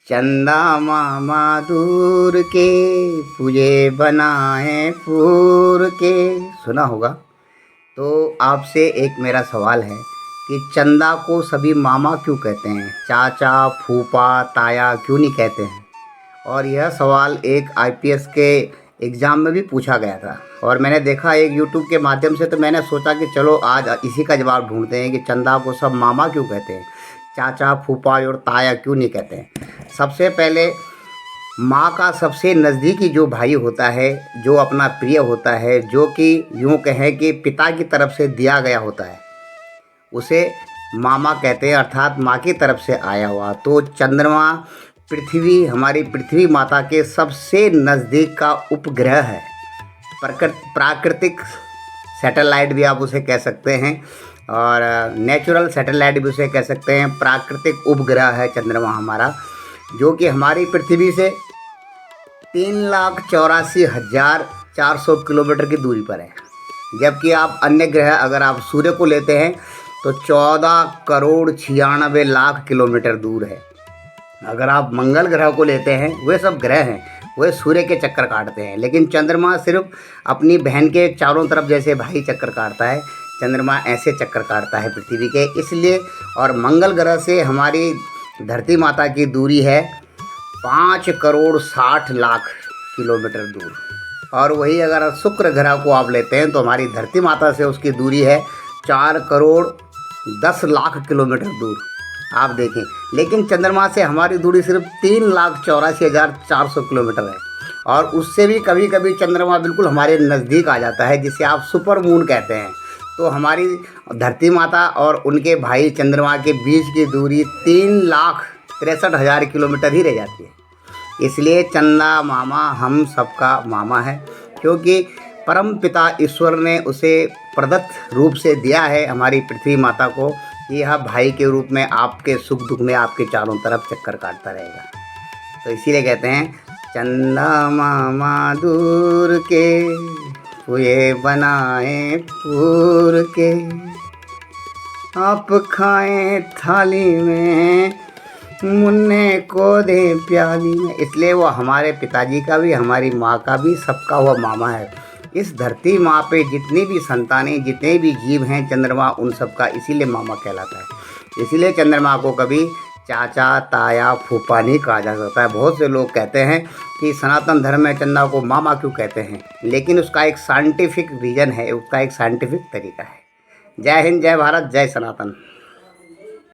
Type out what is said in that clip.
चंदा मामा दूर के पूजे बनाए पूर के, सुना होगा। तो आपसे एक मेरा सवाल है कि चंदा को सभी मामा क्यों कहते हैं, चाचा फूफा ताया क्यों नहीं कहते हैं। और यह सवाल एक आईपीएस के एग्ज़ाम में भी पूछा गया था और मैंने देखा एक यूट्यूब के माध्यम से, तो मैंने सोचा कि चलो आज इसी का जवाब ढूंढते हैं कि चंदा को सब मामा क्यों कहते हैं, चाचा फूफा और ताया क्यों नहीं कहते हैं। सबसे पहले माँ का सबसे नज़दीकी जो भाई होता है, जो अपना प्रिय होता है, जो कि यूँ कहें कि पिता की तरफ से दिया गया होता है, उसे मामा कहते हैं, अर्थात माँ की तरफ से आया हुआ। तो चंद्रमा पृथ्वी, हमारी पृथ्वी माता के सबसे नज़दीक का उपग्रह है। प्राकृतिक सैटेलाइट भी आप उसे कह सकते हैं और नेचुरल सैटेलाइट भी उसे कह सकते हैं। प्राकृतिक उपग्रह है चंद्रमा हमारा, जो कि हमारी पृथ्वी से 3,84,400 किलोमीटर की दूरी पर है। जबकि आप अन्य ग्रह, अगर आप सूर्य को लेते हैं तो 14,96,00,000 किलोमीटर दूर है। अगर आप मंगल ग्रह को लेते हैं, वे सब ग्रह हैं, वे सूर्य के चक्कर काटते हैं, लेकिन चंद्रमा सिर्फ अपनी बहन के चारों तरफ जैसे भाई चक्कर काटता है, चंद्रमा ऐसे चक्कर काटता है पृथ्वी के, इसलिए। और मंगल ग्रह से हमारी धरती माता की दूरी है 5,60,00,000 किलोमीटर दूर। और वही अगर शुक्र ग्रह को आप लेते हैं तो हमारी धरती माता से उसकी दूरी है 4,10,00,000 किलोमीटर दूर। आप देखें, लेकिन चंद्रमा से हमारी दूरी सिर्फ 3,84,400 किलोमीटर है। और उससे भी कभी कभी चंद्रमा बिल्कुल हमारे नज़दीक आ जाता है, जिसे आप सुपर मून कहते हैं। तो हमारी धरती माता और उनके भाई चंद्रमा के बीच की दूरी 3,63,000 किलोमीटर ही रह जाती है। इसलिए चंदा मामा हम सबका मामा है, क्योंकि परम पिता ईश्वर ने उसे प्रदत्त रूप से दिया है हमारी पृथ्वी माता को, यह भाई के रूप में आपके सुख दुख में आपके चारों तरफ चक्कर काटता रहेगा। तो इसीलिए कहते हैं चंदा मामा दूर के पूजे बनाए पूर के, आप खाएं थाली में मुन्ने को दे प्याली में। इसलिए वो हमारे पिताजी का भी, हमारी माँ का भी, सबका हुआ मामा है। इस धरती माँ पे जितनी भी संतानें, जितने भी जीव हैं, चंद्रमा उन सब का इसीलिए मामा कहलाता है। इसीलिए चंद्रमा को कभी चाचा ताया फूफा नहीं कहा जा सकता है। बहुत से लोग कहते हैं कि सनातन धर्म में चंदा को मामा क्यों कहते हैं, लेकिन उसका एक साइंटिफिक रीज़न है, उसका एक साइंटिफिक तरीका है। जय हिंद, जय भारत, जय सनातन।